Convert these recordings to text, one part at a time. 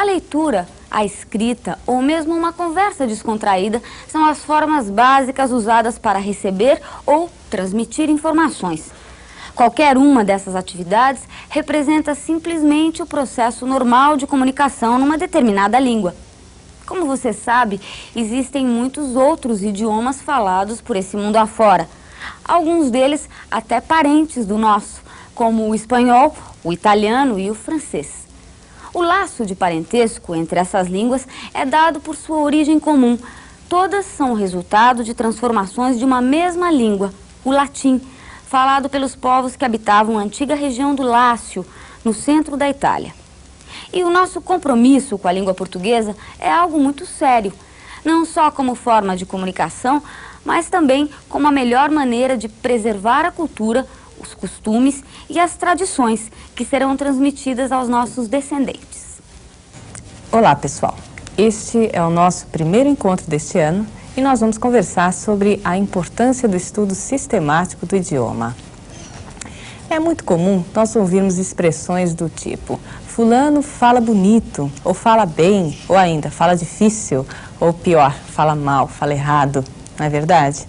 A leitura, a escrita ou mesmo uma conversa descontraída são as formas básicas usadas para receber ou transmitir informações. Qualquer uma dessas atividades representa simplesmente o processo normal de comunicação numa determinada língua. Como você sabe, existem muitos outros idiomas falados por esse mundo afora. Alguns deles até parentes do nosso, como o espanhol, o italiano e o francês. O laço de parentesco entre essas línguas é dado por sua origem comum. Todas são o resultado de transformações de uma mesma língua, o latim, falado pelos povos que habitavam a antiga região do Lácio, no centro da Itália. E o nosso compromisso com a língua portuguesa é algo muito sério, não só como forma de comunicação, mas também como a melhor maneira de preservar a cultura, os costumes e as tradições que serão transmitidas aos nossos descendentes. Olá, pessoal. Este é o nosso primeiro encontro deste ano e nós vamos conversar sobre a importância do estudo sistemático do idioma. É muito comum nós ouvirmos expressões do tipo fulano fala bonito, ou fala bem, ou ainda fala difícil, ou pior, fala mal, fala errado, não é verdade?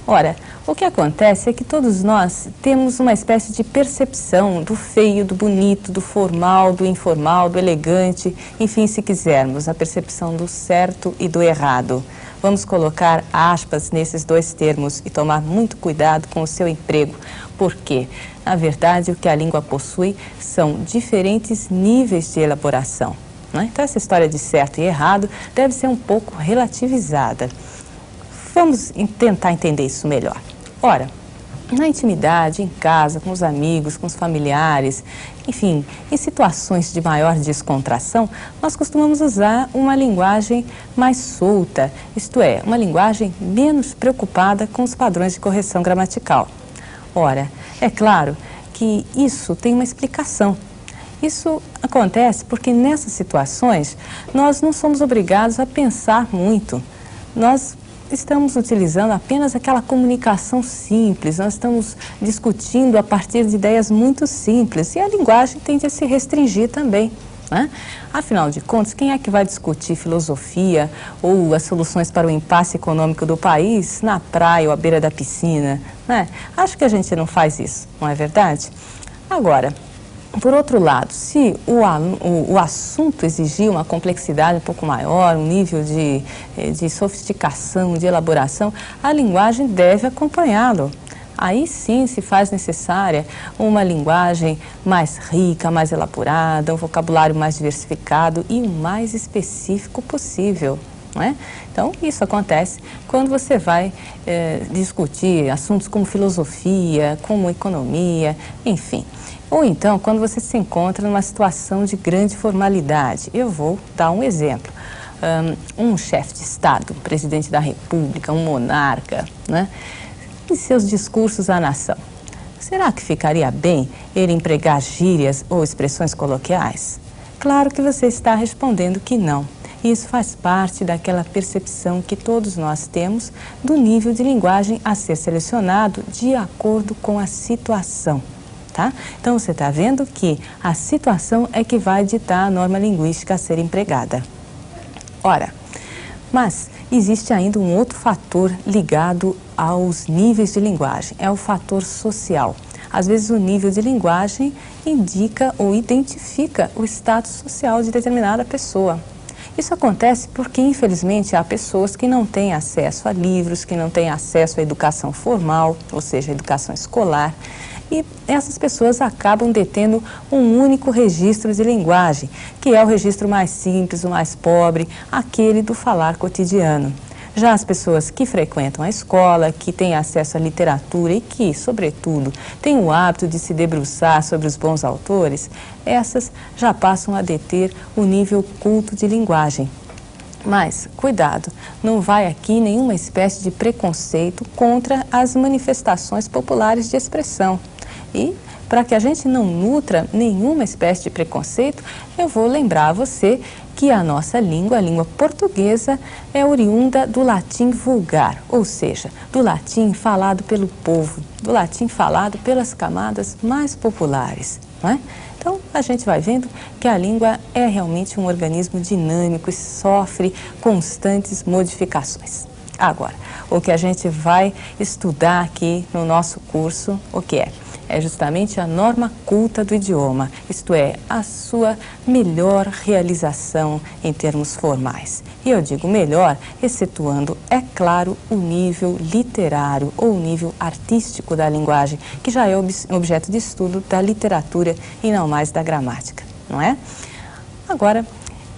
Ora, o que acontece é que todos nós temos uma espécie de percepção do feio, do bonito, do formal, do informal, do elegante, enfim, se quisermos, a percepção do certo e do errado. Vamos colocar aspas nesses dois termos e tomar muito cuidado com o seu emprego, porque, na verdade, o que a língua possui são diferentes níveis de elaboração, né? Então, essa história de certo e errado deve ser um pouco relativizada. Vamos tentar entender isso melhor. Ora, na intimidade, em casa, com os amigos, com os familiares, enfim, em situações de maior descontração, nós costumamos usar uma linguagem mais solta, isto é, uma linguagem menos preocupada com os padrões de correção gramatical. Ora, é claro que isso tem uma explicação. Isso acontece porque nessas situações nós não somos obrigados a pensar muito. Nós estamos utilizando apenas aquela comunicação simples, nós estamos discutindo a partir de ideias muito simples e a linguagem tende a se restringir também, né? Afinal de contas, quem é que vai discutir filosofia ou as soluções para o impasse econômico do país na praia ou à beira da piscina, né? Acho que a gente não faz isso, não é verdade? Agora, por outro lado, se o assunto exigir uma complexidade um pouco maior, um nível de sofisticação, de elaboração, a linguagem deve acompanhá-lo. Aí sim se faz necessária uma linguagem mais rica, mais elaborada, um vocabulário mais diversificado e o mais específico possível, não é? Então, isso acontece quando você vai discutir assuntos como filosofia, como economia, enfim. Ou então, quando você se encontra numa situação de grande formalidade. Eu vou dar um exemplo. Um chefe de Estado, um presidente da República, um monarca, né? Em seus discursos à nação, será que ficaria bem ele empregar gírias ou expressões coloquiais? Claro que você está respondendo que não. Isso faz parte daquela percepção que todos nós temos do nível de linguagem a ser selecionado de acordo com a situação. Tá? Então, você está vendo que a situação é que vai ditar a norma linguística a ser empregada. Ora, mas existe ainda um outro fator ligado aos níveis de linguagem, é o fator social. Às vezes o nível de linguagem indica ou identifica o status social de determinada pessoa. Isso acontece porque, infelizmente, há pessoas que não têm acesso a livros, que não têm acesso à educação formal, ou seja, à educação escolar, e essas pessoas acabam detendo um único registro de linguagem, que é o registro mais simples, o mais pobre, aquele do falar cotidiano. Já as pessoas que frequentam a escola, que têm acesso à literatura e que, sobretudo, têm o hábito de se debruçar sobre os bons autores, essas já passam a deter o nível culto de linguagem. Mas, cuidado, não vai aqui nenhuma espécie de preconceito contra as manifestações populares de expressão. E, para que a gente não nutra nenhuma espécie de preconceito, eu vou lembrar a você que a nossa língua, a língua portuguesa, é oriunda do latim vulgar, ou seja, do latim falado pelo povo, do latim falado pelas camadas mais populares, não é? Então, a gente vai vendo que a língua é realmente um organismo dinâmico e sofre constantes modificações. Agora, o que a gente vai estudar aqui no nosso curso, o que é? É justamente a norma culta do idioma, isto é, a sua melhor realização em termos formais. E eu digo melhor, excetuando, é claro, o nível literário ou o nível artístico da linguagem, que já é objeto de estudo da literatura e não mais da gramática, não é? Agora,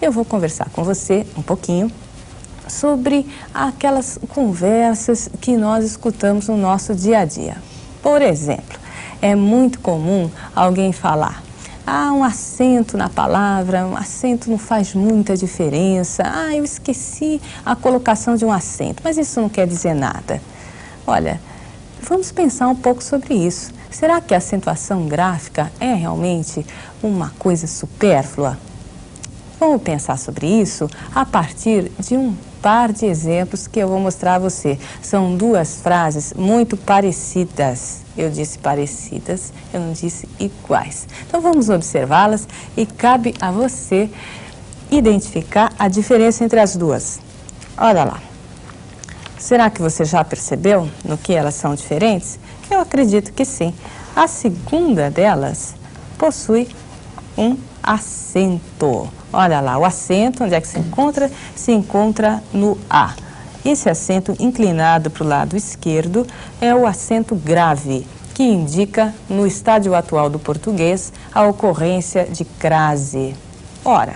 eu vou conversar com você um pouquinho sobre aquelas conversas que nós escutamos no nosso dia a dia. Por exemplo, é muito comum alguém falar: ah, um acento na palavra, um acento não faz muita diferença. Ah, eu esqueci a colocação de um acento, mas isso não quer dizer nada. Olha, vamos pensar um pouco sobre isso. Será que a acentuação gráfica é realmente uma coisa supérflua? Vamos pensar sobre isso a partir de um par de exemplos que eu vou mostrar a você. São duas frases muito parecidas. Eu disse parecidas, eu não disse iguais. Então vamos observá-las e cabe a você identificar a diferença entre as duas. Olha lá. Será que você já percebeu no que elas são diferentes? Eu acredito que sim. A segunda delas possui um acento. Olha lá, o acento, onde é que se encontra? Se encontra no A. Esse acento inclinado para o lado esquerdo é o acento grave, que indica, no estádio atual do português, a ocorrência de crase. Ora,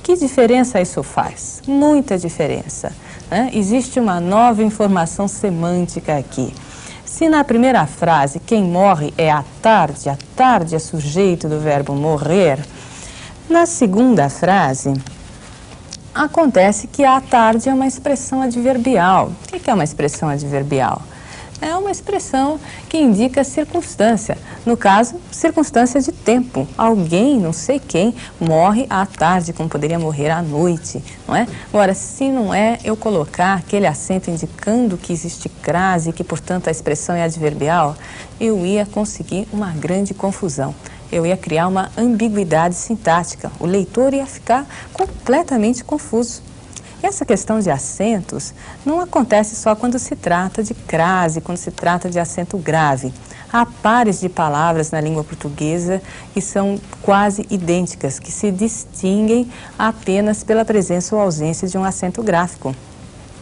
que diferença isso faz? Muita diferença, né? Existe uma nova informação semântica aqui. Se na primeira frase quem morre é a tarde é sujeito do verbo morrer, na segunda frase acontece que a tarde é uma expressão adverbial. O que é uma expressão adverbial? É uma expressão que indica circunstância. No caso, circunstância de tempo. Alguém, não sei quem, morre à tarde, como poderia morrer à noite, não é? Agora, se não é eu colocar aquele acento indicando que existe crase, que, portanto, a expressão é adverbial, eu ia conseguir uma grande confusão. Eu ia criar uma ambiguidade sintática. O leitor ia ficar completamente confuso. Essa questão de acentos não acontece só quando se trata de crase, quando se trata de acento grave. Há pares de palavras na língua portuguesa que são quase idênticas, que se distinguem apenas pela presença ou ausência de um acento gráfico.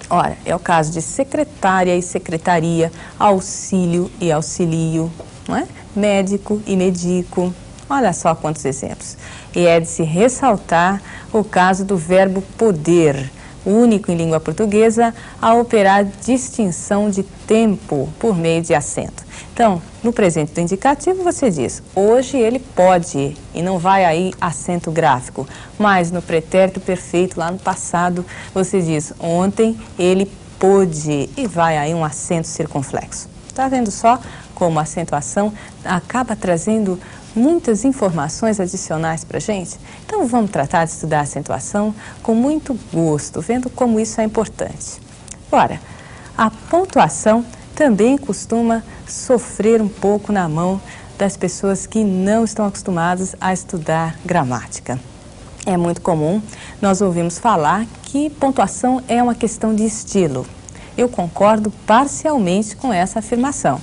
Ora, é o caso de secretária e secretaria, auxílio e auxilio, não é? Médico e medico. Olha só quantos exemplos. E é de se ressaltar o caso do verbo poder, único em língua portuguesa a operar distinção de tempo por meio de acento. Então, no presente do indicativo você diz: hoje ele pode, e não vai aí acento gráfico. Mas no pretérito perfeito, lá no passado, você diz: ontem ele pôde, e vai aí um acento circunflexo. Está vendo só como a acentuação acaba trazendo muitas informações adicionais para a gente? Então vamos tratar de estudar a acentuação com muito gosto, vendo como isso é importante. Ora, a pontuação também costuma sofrer um pouco na mão das pessoas que não estão acostumadas a estudar gramática. É muito comum nós ouvimos falar que pontuação é uma questão de estilo. Eu concordo parcialmente com essa afirmação.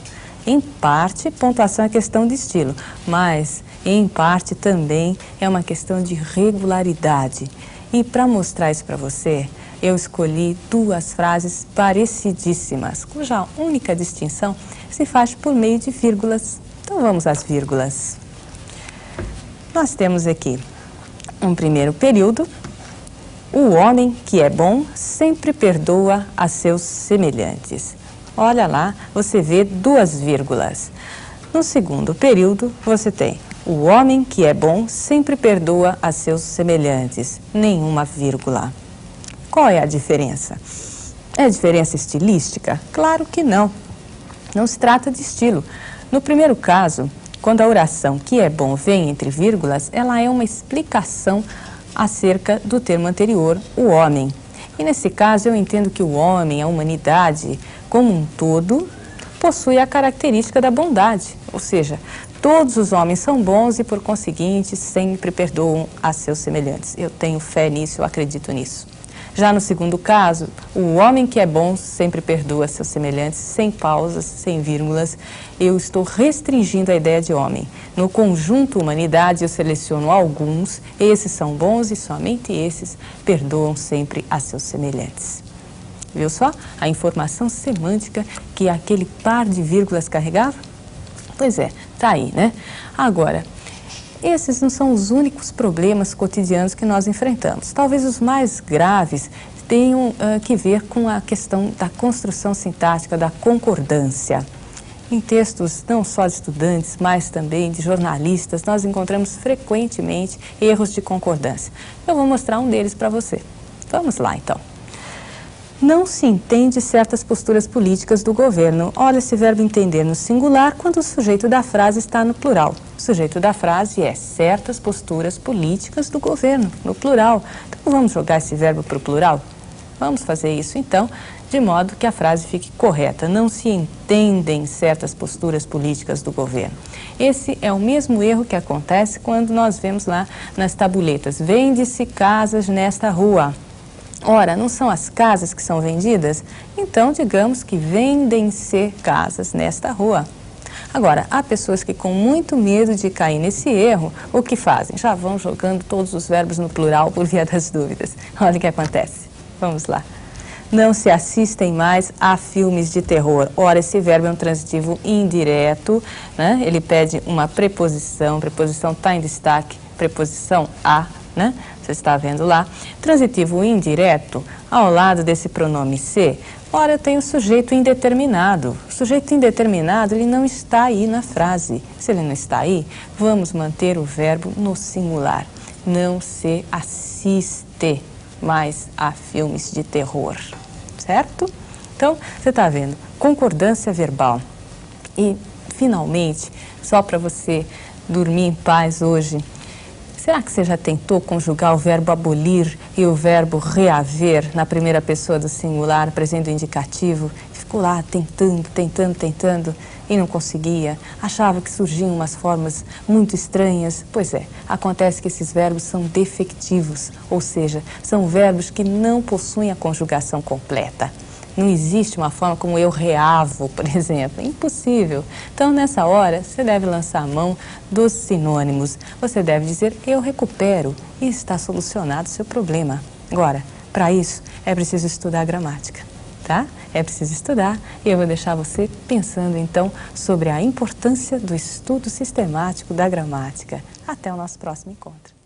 Em parte, pontuação é questão de estilo, mas em parte também é uma questão de regularidade. E para mostrar isso para você, eu escolhi duas frases parecidíssimas, cuja única distinção se faz por meio de vírgulas. Então vamos às vírgulas. Nós temos aqui um primeiro período. O homem que é bom sempre perdoa a seus semelhantes. Olha lá, você vê duas vírgulas. No segundo período, você tem: o homem que é bom sempre perdoa a seus semelhantes. Nenhuma vírgula. Qual é a diferença? É diferença estilística? Claro que não. Não se trata de estilo. No primeiro caso, quando a oração que é bom vem entre vírgulas, ela é uma explicação acerca do termo anterior, o homem. E nesse caso eu entendo que o homem, a humanidade como um todo, possui a característica da bondade, ou seja, Todos os homens são bons e, por conseguinte, sempre perdoam a seus semelhantes. Eu tenho fé nisso, eu acredito nisso. Já no segundo caso, o homem que é bom sempre perdoa seus semelhantes, sem pausas, sem vírgulas. Eu estou restringindo a ideia de homem. No conjunto humanidade, eu seleciono alguns, esses são bons e somente esses perdoam sempre a seus semelhantes. Viu só a informação semântica que aquele par de vírgulas carregava? Pois é, tá aí, né? Agora, esses não são os únicos problemas cotidianos que nós enfrentamos. Talvez os mais graves tenham que ver com a questão da construção sintática, da concordância. Em textos não só de estudantes, mas também de jornalistas, nós encontramos frequentemente erros de concordância. Eu vou mostrar um deles para você. Vamos lá, então. Não se entende certas posturas políticas do governo. Olha esse verbo entender no singular quando o sujeito da frase está no plural. O sujeito da frase é certas posturas políticas do governo, no plural. Então vamos jogar esse verbo para o plural? Vamos fazer isso então, de modo que a frase fique correta. Não se entendem certas posturas políticas do governo. Esse é o mesmo erro que acontece quando nós vemos lá nas tabuletas. Vende-se casas nesta rua. Ora, não são as casas que são vendidas? Então, digamos que vendem-se casas nesta rua. Agora, há pessoas que com muito medo de cair nesse erro, o que fazem? Já vão jogando todos os verbos no plural por via das dúvidas. Olha o que acontece. Vamos lá. Não se assistem mais a filmes de terror. Ora, esse verbo é um transitivo indireto, né? Ele pede uma preposição está em destaque, preposição a, né? Você está vendo lá. Transitivo indireto, ao lado desse pronome se, ora, tem o sujeito indeterminado. O sujeito indeterminado, ele não está aí na frase. Se ele não está aí, vamos manter o verbo no singular. Não se assiste mais a filmes de terror. Certo? Então, você está vendo, concordância verbal. E, finalmente, só para você dormir em paz hoje, será que você já tentou conjugar o verbo abolir e o verbo reaver na primeira pessoa do singular, presente do indicativo? Ficou lá tentando e não conseguia. Achava que surgiam umas formas muito estranhas. Pois é, acontece que esses verbos são defectivos, ou seja, são verbos que não possuem a conjugação completa. Não existe uma forma como eu reavo, por exemplo. É impossível. Então, nessa hora, você deve lançar a mão dos sinônimos. Você deve dizer, eu recupero, e está solucionado o seu problema. Agora, para isso, é preciso estudar a gramática, tá? É preciso estudar, e eu vou deixar você pensando, então, sobre a importância do estudo sistemático da gramática. Até o nosso próximo encontro.